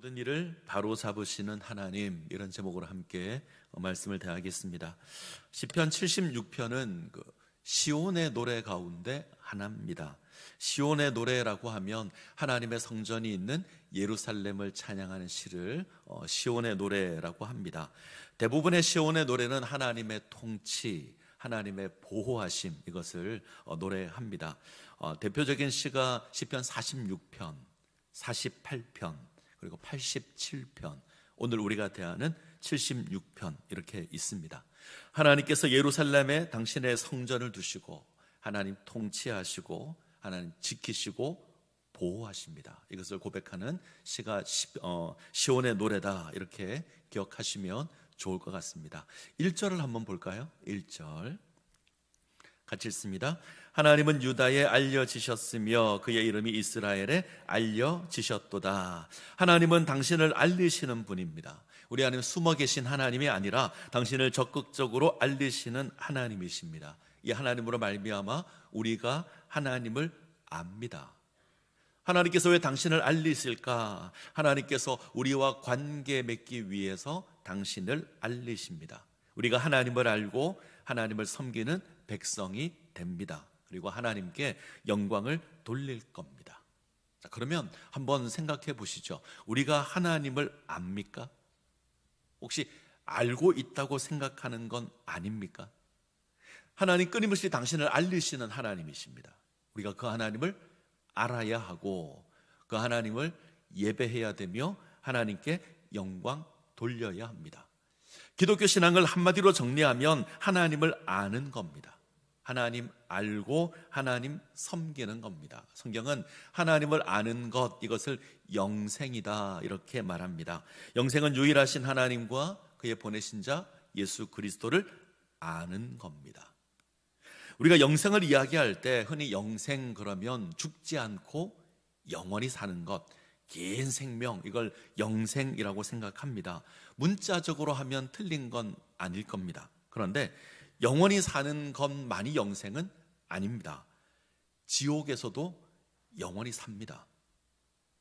모든 일을 바로 잡으시는 하나님, 이런 제목으로 함께 말씀을 대하겠습니다. 시편 76편은 시온의 노래 가운데 하나입니다. 시온의 노래라고 하면 하나님의 성전이 있는 예루살렘을 찬양하는 시를 시온의 노래라고 합니다. 대부분의 시온의 노래는 하나님의 통치, 하나님의 보호하심, 이것을 노래합니다. 대표적인 시가 시편 46편, 48편, 그리고 87편, 오늘 우리가 대하는 76편, 이렇게 있습니다. 하나님께서 예루살렘에 당신의 성전을 두시고 하나님 통치하시고 하나님 지키시고 보호하십니다. 이것을 고백하는 시가 시온의 노래다, 이렇게 기억하시면 좋을 것 같습니다. 1절을 한번 볼까요? 1절 같이 읽습니다. 하나님은 유다에 알려지셨으며 그의 이름이 이스라엘에 알려지셨도다. 하나님은 당신을 알리시는 분입니다. 우리 안에 숨어 계신 하나님이 아니라 당신을 적극적으로 알리시는 하나님이십니다. 이 하나님으로 말미암아 우리가 하나님을 압니다. 하나님께서 왜 당신을 알리실까? 하나님께서 우리와 관계 맺기 위해서 당신을 알리십니다. 우리가 하나님을 알고 하나님을 섬기는 백성이 됩니다. 그리고 하나님께 영광을 돌릴 겁니다. 자, 그러면 한번 생각해 보시죠. 우리가 하나님을 압니까? 혹시 알고 있다고 생각하는 건 아닙니까? 하나님 끊임없이 당신을 알리시는 하나님이십니다. 우리가 그 하나님을 알아야 하고 그 하나님을 예배해야 되며 하나님께 영광 돌려야 합니다. 기독교 신앙을 한마디로 정리하면 하나님을 아는 겁니다. 하나님 알고 하나님 섬기는 겁니다. 성경은 하나님을 아는 것, 이것을 영생이다, 이렇게 말합니다. 영생은 유일하신 하나님과 그의 보내신 자 예수 그리스도를 아는 겁니다. 우리가 영생을 이야기할 때 흔히 영생 그러면 죽지 않고 영원히 사는 것, 긴 생명, 이걸 영생이라고 생각합니다. 문자적으로 하면 틀린 건 아닐 겁니다. 그런데 영원히 사는 것만이 영생은 아닙니다. 지옥에서도 영원히 삽니다.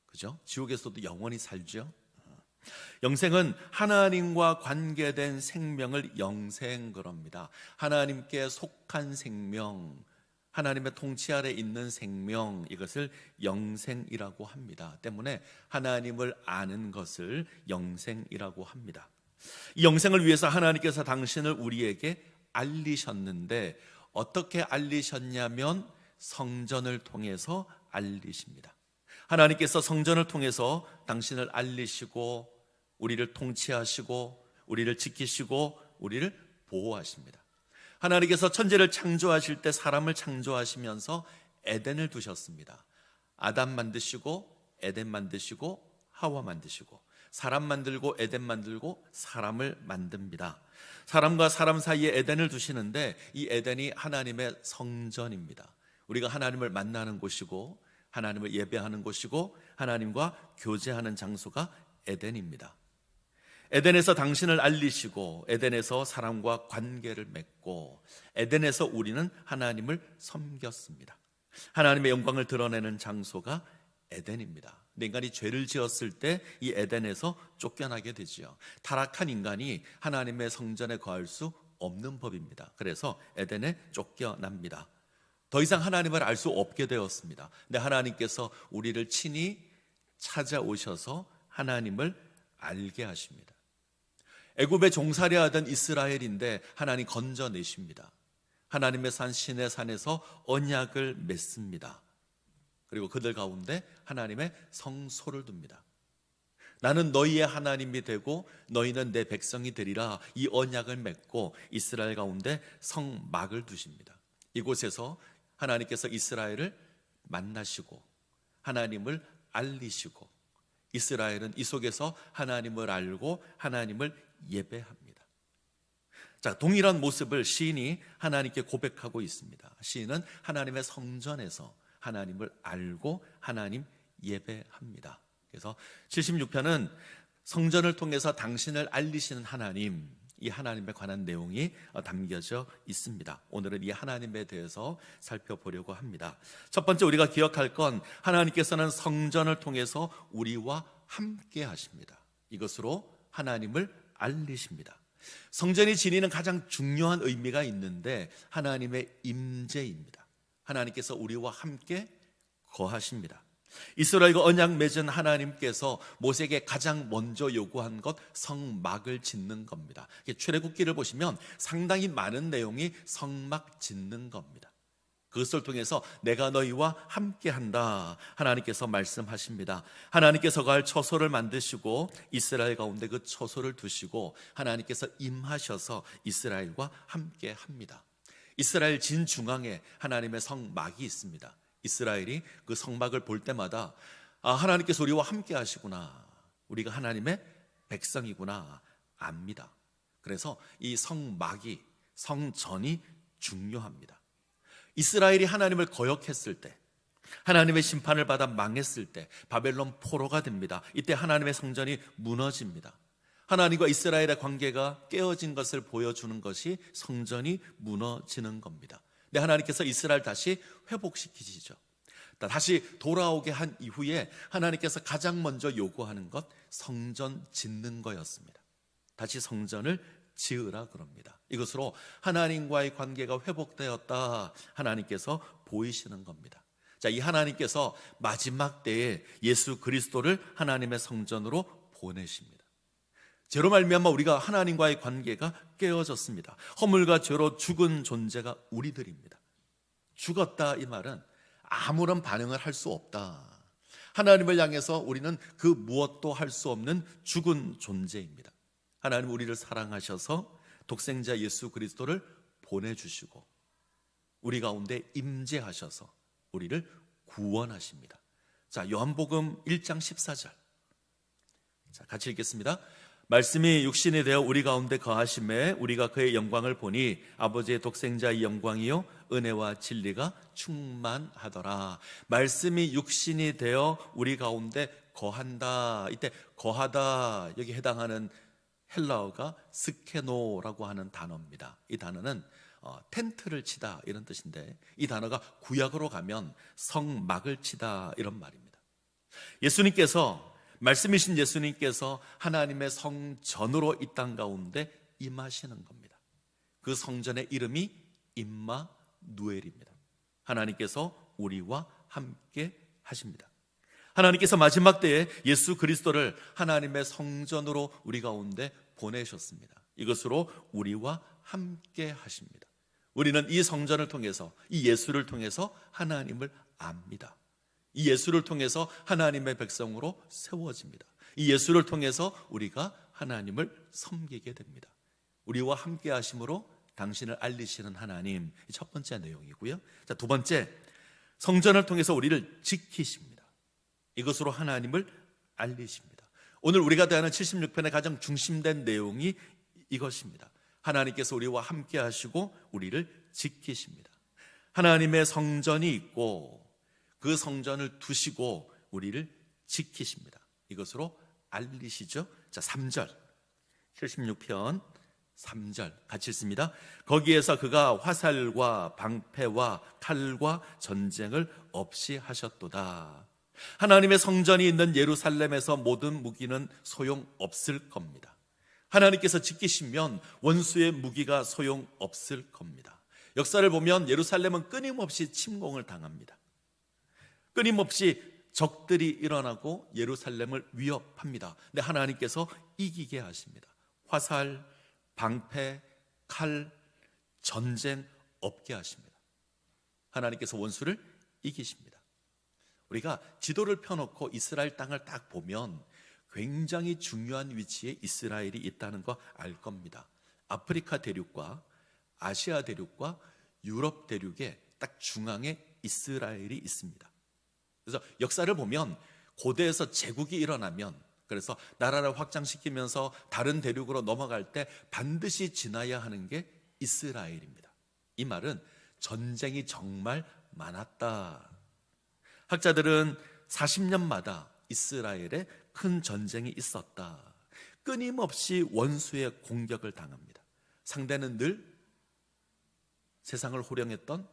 그죠? 지옥에서도 영원히 살죠. 영생은 하나님과 관계된 생명을 영생 그럽니다. 하나님께 속한 생명, 하나님의 통치 아래 있는 생명, 이것을 영생이라고 합니다. 때문에 하나님을 아는 것을 영생이라고 합니다. 이 영생을 위해서 하나님께서 당신을 우리에게 알리셨는데 어떻게 알리셨냐면 성전을 통해서 알리십니다. 하나님께서 성전을 통해서 당신을 알리시고 우리를 통치하시고 우리를 지키시고 우리를 보호하십니다. 하나님께서 천지를 창조하실 때 사람을 창조하시면서 에덴을 두셨습니다. 아담 만드시고 에덴 만드시고 하와 만드시고 사람 만들고 에덴 만들고 사람을 만듭니다. 사람과 사람 사이에 에덴을 두시는데 이 에덴이 하나님의 성전입니다. 우리가 하나님을 만나는 곳이고 하나님을 예배하는 곳이고 하나님과 교제하는 장소가 에덴입니다. 에덴에서 당신을 알리시고 에덴에서 사람과 관계를 맺고 에덴에서 우리는 하나님을 섬겼습니다. 하나님의 영광을 드러내는 장소가 에덴입니다. 근데 인간이 죄를 지었을 때 이 에덴에서 쫓겨나게 되지요. 타락한 인간이 하나님의 성전에 거할 수 없는 법입니다. 그래서 에덴에 쫓겨납니다. 더 이상 하나님을 알 수 없게 되었습니다. 근데 하나님께서 우리를 친히 찾아오셔서 하나님을 알게 하십니다. 애굽에 종살이하던 이스라엘인데 하나님 건져내십니다. 하나님의 산 시내 산에서 언약을 맺습니다. 그리고 그들 가운데 하나님의 성소를 둡니다. 나는 너희의 하나님이 되고 너희는 내 백성이 되리라, 이 언약을 맺고 이스라엘 가운데 성막을 두십니다. 이곳에서 하나님께서 이스라엘을 만나시고 하나님을 알리시고 이스라엘은 이 속에서 하나님을 알고 하나님을 예배합니다. 자, 동일한 모습을 시인이 하나님께 고백하고 있습니다. 시인은 하나님의 성전에서 하나님을 알고 하나님 예배합니다. 그래서 76편은 성전을 통해서 당신을 알리시는 하나님, 이 하나님에 관한 내용이 담겨져 있습니다. 오늘은 이 하나님에 대해서 살펴보려고 합니다. 첫 번째 우리가 기억할 건 하나님께서는 성전을 통해서 우리와 함께 하십니다. 이것으로 하나님을 알리십니다. 성전이 지니는 가장 중요한 의미가 있는데 하나님의 임재입니다. 하나님께서 우리와 함께 거하십니다. 이스라엘과 언약 맺은 하나님께서 모세에게 가장 먼저 요구한 것, 성막을 짓는 겁니다. 출애굽기를 보시면 상당히 많은 내용이 성막 짓는 겁니다. 그것을 통해서 내가 너희와 함께한다, 하나님께서 말씀하십니다. 하나님께서 갈 처소를 만드시고 이스라엘 가운데 그 처소를 두시고 하나님께서 임하셔서 이스라엘과 함께합니다. 이스라엘 진중앙에 하나님의 성막이 있습니다. 이스라엘이 그 성막을 볼 때마다 하나님께서 우리와 함께 하시구나, 우리가 하나님의 백성이구나 압니다. 그래서 이 성막이, 성전이 중요합니다. 이스라엘이 하나님을 거역했을 때, 하나님의 심판을 받아 망했을 때 바벨론 포로가 됩니다. 이때 하나님의 성전이 무너집니다. 하나님과 이스라엘의 관계가 깨어진 것을 보여주는 것이 성전이 무너지는 겁니다. 근데 하나님께서 이스라엘 다시 회복시키시죠. 다시 돌아오게 한 이후에 하나님께서 가장 먼저 요구하는 것, 성전 짓는 거였습니다. 다시 성전을 지으라 그럽니다. 이것으로 하나님과의 관계가 회복되었다, 하나님께서 보이시는 겁니다. 자, 이 하나님께서 마지막 때에 예수 그리스도를 하나님의 성전으로 보내십니다. 죄로 말미암아 우리가 하나님과의 관계가 깨어졌습니다. 허물과 죄로 죽은 존재가 우리들입니다. 죽었다, 이 말은 아무런 반응을 할 수 없다. 하나님을 향해서 우리는 그 무엇도 할 수 없는 죽은 존재입니다. 하나님 우리를 사랑하셔서 독생자 예수 그리스도를 보내주시고 우리 가운데 임재하셔서 우리를 구원하십니다. 자, 요한복음 1장 14절. 자, 같이 읽겠습니다. 말씀이 육신이 되어 우리 가운데 거하심에 우리가 그의 영광을 보니 아버지의 독생자의 영광이요 은혜와 진리가 충만하더라. 말씀이 육신이 되어 우리 가운데 거한다. 이때 거하다, 여기 해당하는 헬라어가 스케노라고 하는 단어입니다. 이 단어는 텐트를 치다 이런 뜻인데, 이 단어가 구약으로 가면 성막을 치다 이런 말입니다. 예수님께서, 말씀이신 예수님께서 하나님의 성전으로 이 땅 가운데 임하시는 겁니다. 그 성전의 이름이 임마누엘입니다. 하나님께서 우리와 함께 하십니다. 하나님께서 마지막 때에 예수 그리스도를 하나님의 성전으로 우리 가운데 보내셨습니다. 이것으로 우리와 함께 하십니다. 우리는 이 성전을 통해서, 이 예수를 통해서 하나님을 압니다. 이 예수를 통해서 하나님의 백성으로 세워집니다. 이 예수를 통해서 우리가 하나님을 섬기게 됩니다. 우리와 함께 하심으로 당신을 알리시는 하나님, 첫 번째 내용이고요. 자, 두 번째, 성전을 통해서 우리를 지키십니다. 이것으로 하나님을 알리십니다. 오늘 우리가 대하는 76편의 가장 중심된 내용이 이것입니다. 하나님께서 우리와 함께 하시고 우리를 지키십니다. 하나님의 성전이 있고 그 성전을 두시고 우리를 지키십니다. 이것으로 알리시죠. 자, 3절, 76편 3절 같이 읽습니다. 거기에서 그가 화살과 방패와 칼과 전쟁을 없이 하셨도다. 하나님의 성전이 있는 예루살렘에서 모든 무기는 소용없을 겁니다. 하나님께서 지키시면 원수의 무기가 소용없을 겁니다. 역사를 보면 예루살렘은 끊임없이 침공을 당합니다. 끊임없이 적들이 일어나고 예루살렘을 위협합니다. 근데 하나님께서 이기게 하십니다. 화살, 방패, 칼, 전쟁 없게 하십니다. 하나님께서 원수를 이기십니다. 우리가 지도를 펴놓고 이스라엘 땅을 딱 보면 굉장히 중요한 위치에 이스라엘이 있다는 거 알 겁니다. 아프리카 대륙과 아시아 대륙과 유럽 대륙의 딱 중앙에 이스라엘이 있습니다. 그래서 역사를 보면 고대에서 제국이 일어나면, 그래서 나라를 확장시키면서 다른 대륙으로 넘어갈 때 반드시 지나야 하는 게 이스라엘입니다. 이 말은 전쟁이 정말 많았다. 학자들은 40년마다 이스라엘에 큰 전쟁이 있었다. 끊임없이 원수의 공격을 당합니다. 상대는 늘 세상을 호령했던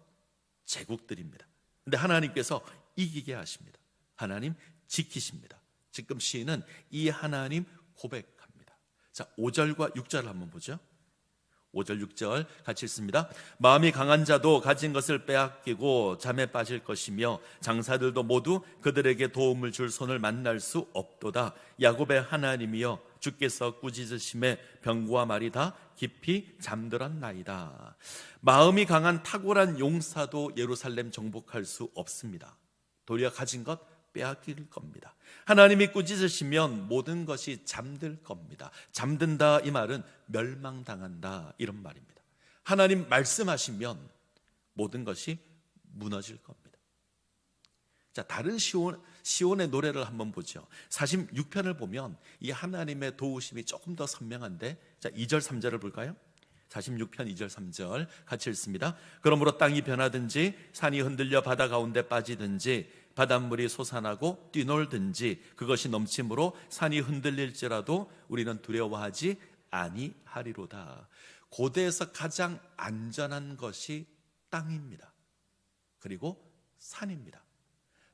제국들입니다. 근데 하나님께서 이기게 하십니다. 하나님 지키십니다. 지금 시인은 이 하나님 고백합니다. 자, 5절과 6절을 한번 보죠. 5절 6절 같이 읽습니다. 마음이 강한 자도 가진 것을 빼앗기고 잠에 빠질 것이며 장사들도 모두 그들에게 도움을 줄 손을 만날 수 없도다. 야곱의 하나님이여 주께서 꾸짖으심에 병고와 말이 다 깊이 잠들었나이다. 마음이 강한 탁월한 용사도 예루살렘 정복할 수 없습니다. 도리어 가진 것 빼앗길 겁니다. 하나님이 꾸짖으시면 모든 것이 잠들 겁니다. 잠든다 이 말은 멸망당한다 이런 말입니다. 하나님 말씀하시면 모든 것이 무너질 겁니다. 자, 다른 시온의 노래를 한번 보죠. 46편을 보면 이 하나님의 도우심이 조금 더 선명한데, 자, 2절 3절을 볼까요? 46편 2절 3절 같이 읽습니다. 그러므로 땅이 변하든지 산이 흔들려 바다 가운데 빠지든지 바닷물이 솟아나고 뛰놀든지 그것이 넘침으로 산이 흔들릴지라도 우리는 두려워하지 아니하리로다. 고대에서 가장 안전한 것이 땅입니다. 그리고 산입니다.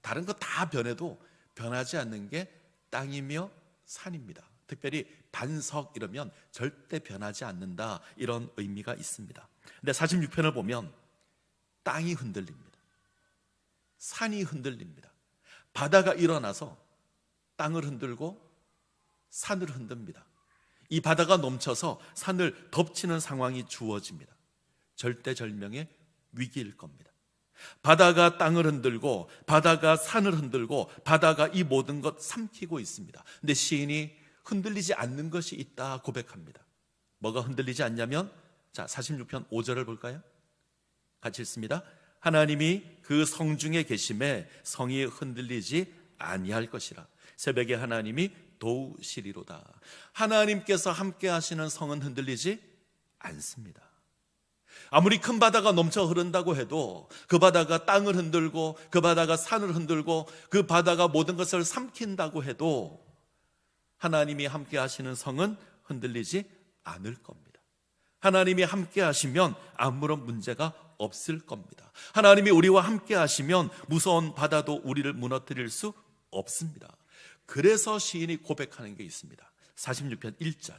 다른 거 다 변해도 변하지 않는 게 땅이며 산입니다. 특별히 반석 이러면 절대 변하지 않는다 이런 의미가 있습니다. 근데 46편을 보면 땅이 흔들립니다. 산이 흔들립니다. 바다가 일어나서 땅을 흔들고 산을 흔듭니다. 이 바다가 넘쳐서 산을 덮치는 상황이 주어집니다. 절대절명의 위기일 겁니다. 바다가 땅을 흔들고 바다가 산을 흔들고 바다가 이 모든 것 삼키고 있습니다. 근데 시인이 흔들리지 않는 것이 있다 고백합니다. 뭐가 흔들리지 않냐면, 자, 46편 5절을 볼까요? 같이 읽습니다. 하나님이 그 성중에 계심에 성이 흔들리지 아니할 것이라. 새벽에 하나님이 도우시리로다. 하나님께서 함께 하시는 성은 흔들리지 않습니다. 아무리 큰 바다가 넘쳐 흐른다고 해도 그 바다가 땅을 흔들고 그 바다가 산을 흔들고 그 바다가 모든 것을 삼킨다고 해도 하나님이 함께 하시는 성은 흔들리지 않을 겁니다. 하나님이 함께 하시면 아무런 문제가 없을 겁니다. 하나님이 우리와 함께 하시면 무서운 바다도 우리를 무너뜨릴 수 없습니다. 그래서 시인이 고백하는 게 있습니다. 46편 1절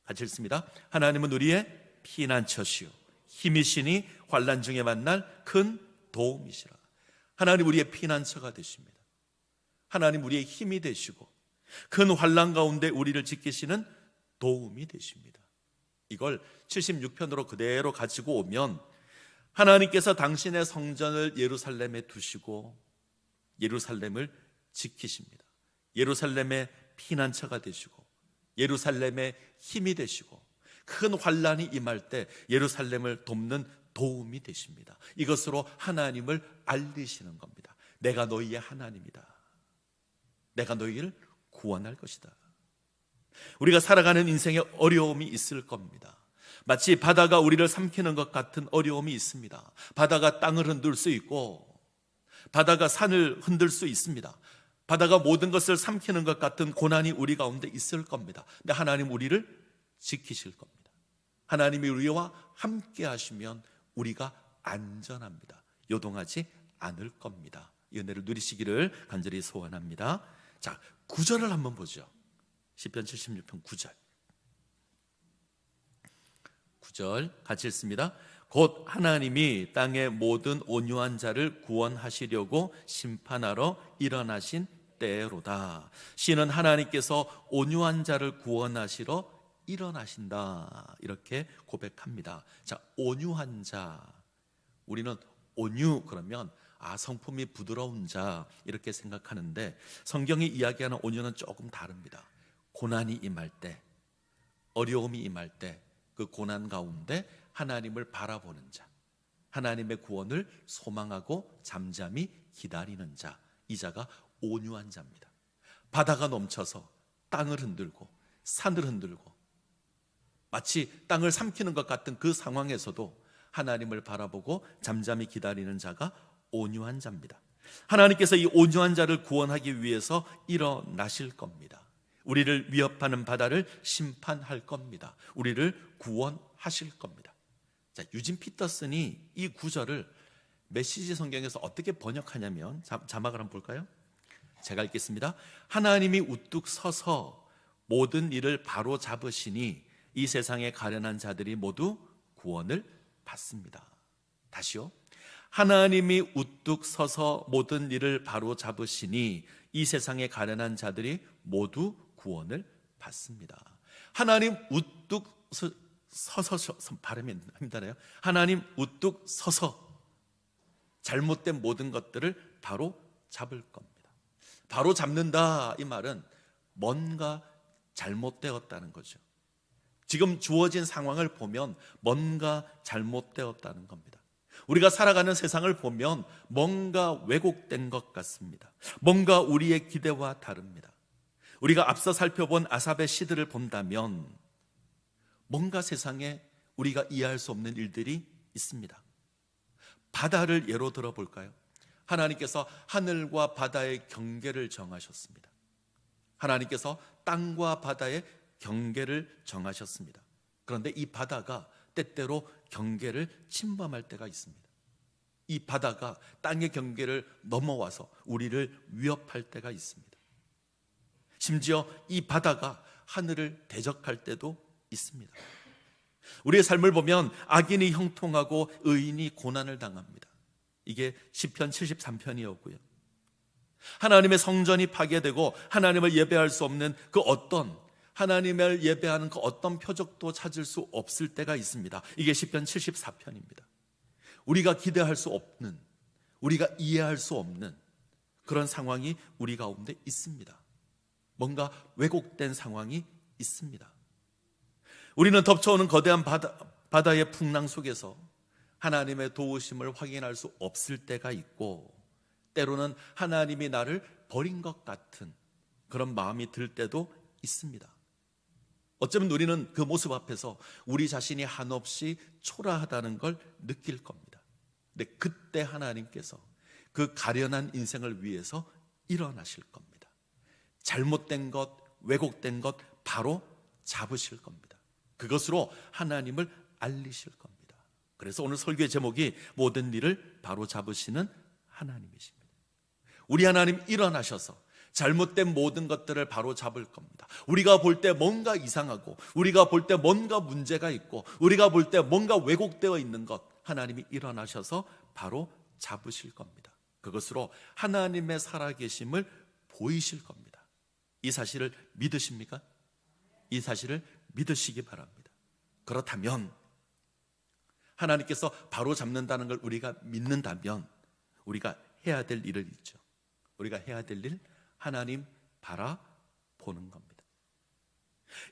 같이 읽습니다. 하나님은 우리의 피난처시요 힘이시니 환난 중에 만날 큰 도움이시라. 하나님 우리의 피난처가 되십니다. 하나님 우리의 힘이 되시고 큰 환난 가운데 우리를 지키시는 도움이 되십니다. 이걸 76편으로 그대로 가지고 오면 하나님께서 당신의 성전을 예루살렘에 두시고 예루살렘을 지키십니다. 예루살렘의 피난처가 되시고 예루살렘의 힘이 되시고 큰 환난이 임할 때 예루살렘을 돕는 도움이 되십니다. 이것으로 하나님을 알리시는 겁니다. 내가 너희의 하나님이다. 내가 너희를 구원할 것이다. 우리가 살아가는 인생에 어려움이 있을 겁니다. 마치 바다가 우리를 삼키는 것 같은 어려움이 있습니다. 바다가 땅을 흔들 수 있고 바다가 산을 흔들 수 있습니다. 바다가 모든 것을 삼키는 것 같은 고난이 우리 가운데 있을 겁니다. 근데 하나님 우리를 지키실 겁니다. 하나님이 우리와 함께 하시면 우리가 안전합니다. 요동하지 않을 겁니다. 이 은혜를 누리시기를 간절히 소원합니다. 자, 9절을 한번 보죠. 시편 76편 9절. 9절 같이 읽습니다. 곧 하나님이 땅의 모든 온유한 자를 구원하시려고 심판하러 일어나신 때로다. 시는 하나님께서 온유한 자를 구원하시러 일어나신다 이렇게 고백합니다. 자, 온유한 자. 우리는 온유 그러면 성품이 부드러운 자 이렇게 생각하는데 성경이 이야기하는 온유는 조금 다릅니다. 고난이 임할 때, 어려움이 임할 때 그 고난 가운데 하나님을 바라보는 자, 하나님의 구원을 소망하고 잠잠히 기다리는 자, 이 자가 온유한 자입니다. 바다가 넘쳐서 땅을 흔들고 산을 흔들고 마치 땅을 삼키는 것 같은 그 상황에서도 하나님을 바라보고 잠잠히 기다리는 자가 온유한 자입니다. 하나님께서 이 온유한 자를 구원하기 위해서 일어나실 겁니다. 우리를 위협하는 바다를 심판할 겁니다. 우리를 구원하실 겁니다. 자, 유진 피터슨이 이 구절을 메시지 성경에서 어떻게 번역하냐면 자막을 한번 볼까요? 제가 읽겠습니다. 하나님이 우뚝 서서 모든 일을 바로 잡으시니 이 세상에 가련한 자들이 모두 구원을 받습니다. 다시요. 하나님이 우뚝 서서 모든 일을 바로 잡으시니 이 세상에 가련한 자들이 모두 구원을 받습니다. 하나님 우뚝 서서 발음이 힘드네요. 하나님 우뚝 서서 잘못된 모든 것들을 바로 잡을 겁니다. 바로 잡는다, 이 말은 뭔가 잘못되었다는 거죠. 지금 주어진 상황을 보면 뭔가 잘못되었다는 겁니다. 우리가 살아가는 세상을 보면 뭔가 왜곡된 것 같습니다. 뭔가 우리의 기대와 다릅니다. 우리가 앞서 살펴본 아삽의 시들을 본다면 뭔가 세상에 우리가 이해할 수 없는 일들이 있습니다. 바다를 예로 들어 볼까요? 하나님께서 하늘과 바다의 경계를 정하셨습니다. 하나님께서 땅과 바다의 경계를 정하셨습니다. 그런데 이 바다가 때때로 경계를 침범할 때가 있습니다. 이 바다가 땅의 경계를 넘어와서 우리를 위협할 때가 있습니다. 심지어 이 바다가 하늘을 대적할 때도 있습니다. 우리의 삶을 보면 악인이 형통하고 의인이 고난을 당합니다. 이게 시편 73편이었고요. 하나님의 성전이 파괴되고 하나님을 예배할 수 없는 그 어떤, 하나님을 예배하는 그 어떤 표적도 찾을 수 없을 때가 있습니다. 이게 시편 74편입니다. 우리가 기대할 수 없는, 우리가 이해할 수 없는 그런 상황이 우리 가운데 있습니다. 뭔가 왜곡된 상황이 있습니다. 우리는 덮쳐오는 거대한 바다의 풍랑 속에서 하나님의 도우심을 확인할 수 없을 때가 있고, 때로는 하나님이 나를 버린 것 같은 그런 마음이 들 때도 있습니다. 어쩌면 우리는 그 모습 앞에서 우리 자신이 한없이 초라하다는 걸 느낄 겁니다. 근데 그때 하나님께서 그 가련한 인생을 위해서 일어나실 겁니다. 잘못된 것, 왜곡된 것 바로 잡으실 겁니다. 그것으로 하나님을 알리실 겁니다. 그래서 오늘 설교의 제목이 모든 일을 바로 잡으시는 하나님이십니다. 우리 하나님 일어나셔서 잘못된 모든 것들을 바로 잡을 겁니다. 우리가 볼 때 뭔가 이상하고, 우리가 볼 때 뭔가 문제가 있고, 우리가 볼 때 뭔가 왜곡되어 있는 것, 하나님이 일어나셔서 바로 잡으실 겁니다. 그것으로 하나님의 살아계심을 보이실 겁니다. 이 사실을 믿으십니까? 이 사실을 믿으시기 바랍니다. 그렇다면 하나님께서 바로 잡는다는 걸 우리가 믿는다면 우리가 해야 될 일을 있죠. 우리가 해야 될 일, 하나님 바라보는 겁니다.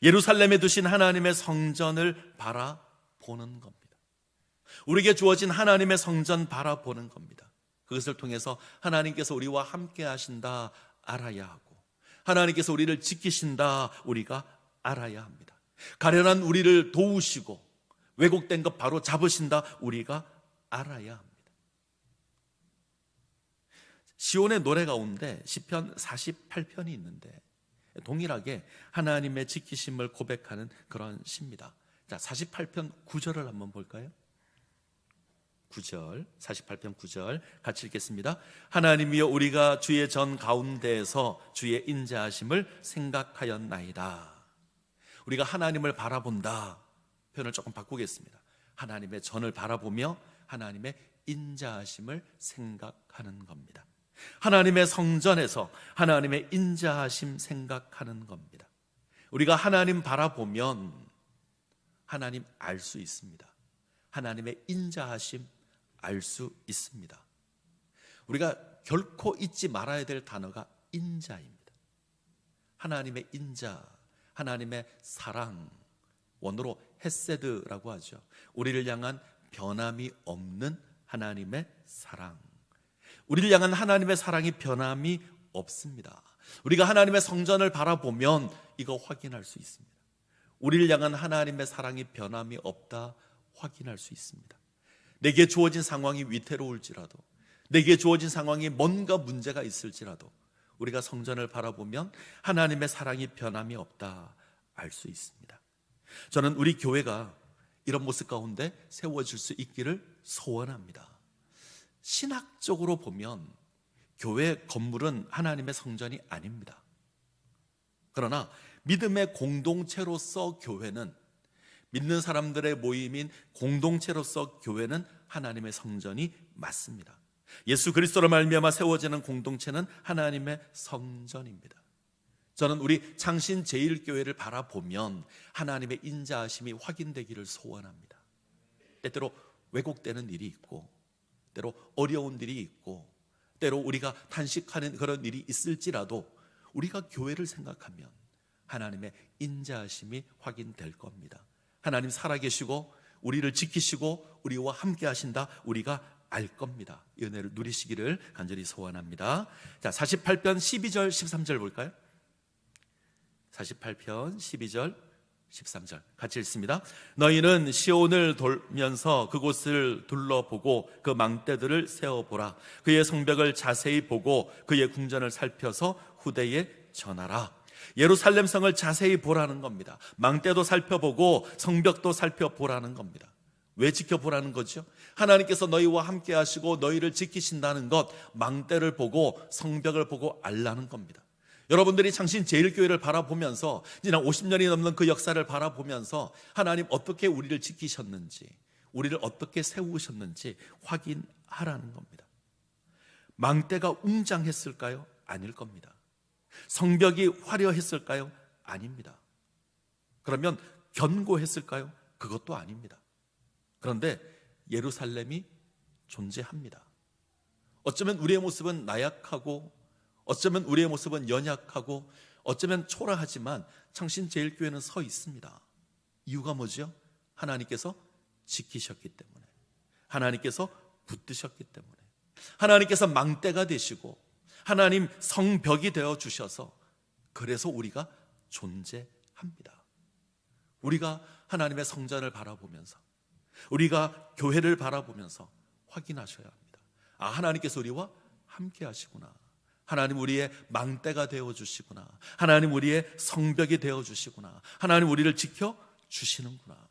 예루살렘에 두신 하나님의 성전을 바라보는 겁니다. 우리에게 주어진 하나님의 성전 바라보는 겁니다. 그것을 통해서 하나님께서 우리와 함께 하신다 알아야 하고, 하나님께서 우리를 지키신다 우리가 알아야 합니다. 가련한 우리를 도우시고 왜곡된 것 바로 잡으신다 우리가 알아야 합니다. 시온의 노래 가운데 시편 48편이 있는데 동일하게 하나님의 지키심을 고백하는 그런 시입니다. 자, 48편 9절을 한번 볼까요? 9절, 48편 9절 같이 읽겠습니다. 하나님이여, 우리가 주의 전 가운데에서 주의 인자하심을 생각하였나이다. 우리가 하나님을 바라본다 표현을 조금 바꾸겠습니다. 하나님의 전을 바라보며 하나님의 인자하심을 생각하는 겁니다. 하나님의 성전에서 하나님의 인자하심 생각하는 겁니다. 우리가 하나님 바라보면 하나님 알 수 있습니다. 하나님의 인자하심 알 수 있습니다. 우리가 결코 잊지 말아야 될 단어가 인자입니다. 하나님의 인자, 하나님의 사랑, 원어로 헤세드라고 하죠. 우리를 향한 변함이 없는 하나님의 사랑. 우리를 향한 하나님의 사랑이 변함이 없습니다. 우리가 하나님의 성전을 바라보면 이거 확인할 수 있습니다. 우리를 향한 하나님의 사랑이 변함이 없다 확인할 수 있습니다. 내게 주어진 상황이 위태로울지라도, 내게 주어진 상황이 뭔가 문제가 있을지라도 우리가 성전을 바라보면 하나님의 사랑이 변함이 없다 알 수 있습니다. 저는 우리 교회가 이런 모습 가운데 세워질 수 있기를 소원합니다. 신학적으로 보면 교회 건물은 하나님의 성전이 아닙니다. 그러나 믿음의 공동체로서 교회는, 믿는 사람들의 모임인 공동체로서 교회는 하나님의 성전이 맞습니다. 예수 그리스도로 말미암아 세워지는 공동체는 하나님의 성전입니다. 저는 우리 창신 제1교회를 바라보면 하나님의 인자하심이 확인되기를 소원합니다. 때때로 왜곡되는 일이 있고, 때로 어려운 일이 있고, 때로 우리가 탄식하는 그런 일이 있을지라도 우리가 교회를 생각하면 하나님의 인자하심이 확인될 겁니다. 하나님 살아계시고 우리를 지키시고 우리와 함께 하신다, 우리가 알 겁니다. 이 은혜를 누리시기를 간절히 소원합니다. 자, 48편 12절 13절 볼까요? 48편 12절 13절 같이 읽습니다. 너희는 시온을 돌면서 그곳을 둘러보고 그 망대들을 세어보라. 그의 성벽을 자세히 보고 그의 궁전을 살펴서 후대에 전하라. 예루살렘 성을 자세히 보라는 겁니다. 망대도 살펴보고 성벽도 살펴보라는 겁니다. 왜 지켜보라는 거죠? 하나님께서 너희와 함께 하시고 너희를 지키신다는 것, 망대를 보고 성벽을 보고 알라는 겁니다. 여러분들이 창신 제1교회를 바라보면서 지난 50년이 넘는 그 역사를 바라보면서 하나님 어떻게 우리를 지키셨는지, 우리를 어떻게 세우셨는지 확인하라는 겁니다. 망대가 웅장했을까요? 아닐 겁니다. 성벽이 화려했을까요? 아닙니다. 그러면 견고했을까요? 그것도 아닙니다. 그런데 예루살렘이 존재합니다. 어쩌면 우리의 모습은 나약하고, 어쩌면 우리의 모습은 연약하고, 어쩌면 초라하지만 창신 제1교회는 서 있습니다. 이유가 뭐죠? 하나님께서 지키셨기 때문에, 하나님께서 붙드셨기 때문에, 하나님께서 망대가 되시고 하나님 성벽이 되어 주셔서, 그래서 우리가 존재합니다. 우리가 하나님의 성전을 바라보면서, 우리가 교회를 바라보면서 확인하셔야 합니다. 아, 하나님께서 우리와 함께 하시구나. 하나님 우리의 망대가 되어주시구나. 하나님 우리의 성벽이 되어주시구나. 하나님 우리를 지켜주시는구나.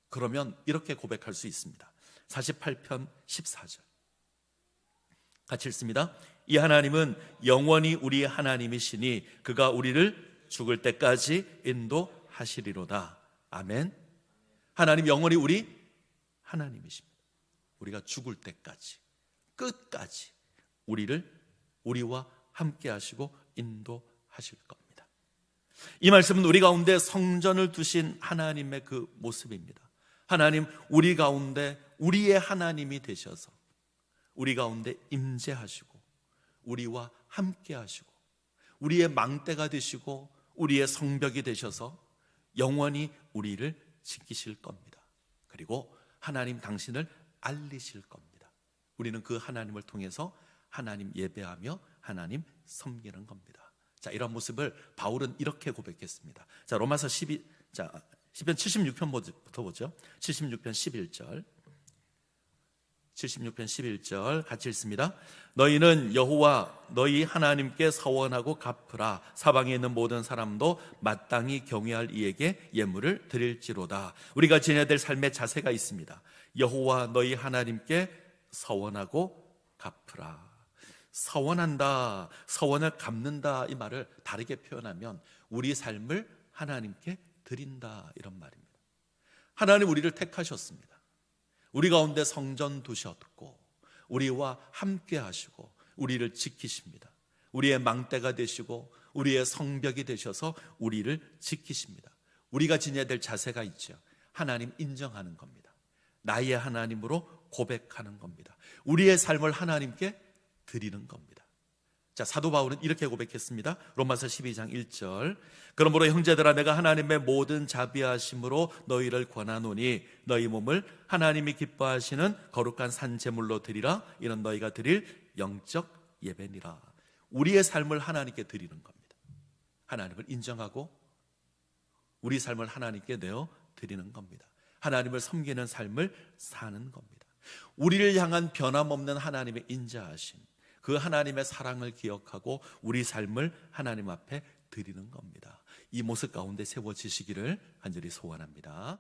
그러면 이렇게 고백할 수 있습니다. 48편 14절 같이 읽습니다. 이 하나님은 영원히 우리의 하나님이시니 그가 우리를 죽을 때까지 인도하시리로다. 아멘. 하나님 영원히 우리 하나님이십니다. 우리가 죽을 때까지, 끝까지 우리와 함께 하시고 인도하실 겁니다. 이 말씀은 우리 가운데 성전을 두신 하나님의 그 모습입니다. 하나님 우리 가운데 우리의 하나님이 되셔서 우리 가운데 임재하시고 우리와 함께 하시고 우리의 망대가 되시고 우리의 성벽이 되셔서 영원히 우리를 지키실 겁니다. 그리고 하나님 당신을 알리실 겁니다. 우리는 그 하나님을 통해서 하나님 예배하며 하나님 섬기는 겁니다. 자, 이런 모습을 바울은 이렇게 고백했습니다. 자, 로마서 12, 자, 시편 76편부터 보죠. 76편 11절. 76편 11절 같이 읽습니다. 너희는 여호와 너희 하나님께 서원하고 갚으라. 사방에 있는 모든 사람도 마땅히 경외할 이에게 예물을 드릴지로다. 우리가 지내야 될 삶의 자세가 있습니다. 여호와 너희 하나님께 서원하고 갚으라. 서원한다, 서원을 갚는다, 이 말을 다르게 표현하면 우리 삶을 하나님께 드린다, 이런 말입니다. 하나님 우리를 택하셨습니다. 우리 가운데 성전 두셨고 우리와 함께 하시고 우리를 지키십니다. 우리의 망대가 되시고 우리의 성벽이 되셔서 우리를 지키십니다. 우리가 지녀야 될 자세가 있죠. 하나님 인정하는 겁니다. 나의 하나님으로 고백하는 겁니다. 우리의 삶을 하나님께 드리는 겁니다. 자, 사도 바울은 이렇게 고백했습니다. 로마서 12장 1절. 그러므로 형제들아, 내가 하나님의 모든 자비하심으로 너희를 권하노니 너희 몸을 하나님이 기뻐하시는 거룩한 산 제물로 드리라. 이는 너희가 드릴 영적 예배니라. 우리의 삶을 하나님께 드리는 겁니다. 하나님을 인정하고 우리 삶을 하나님께 내어 드리는 겁니다. 하나님을 섬기는 삶을 사는 겁니다. 우리를 향한 변함없는 하나님의 인자하심, 그 하나님의 사랑을 기억하고 우리 삶을 하나님 앞에 드리는 겁니다. 이 모습 가운데 세워지시기를 간절히 소원합니다.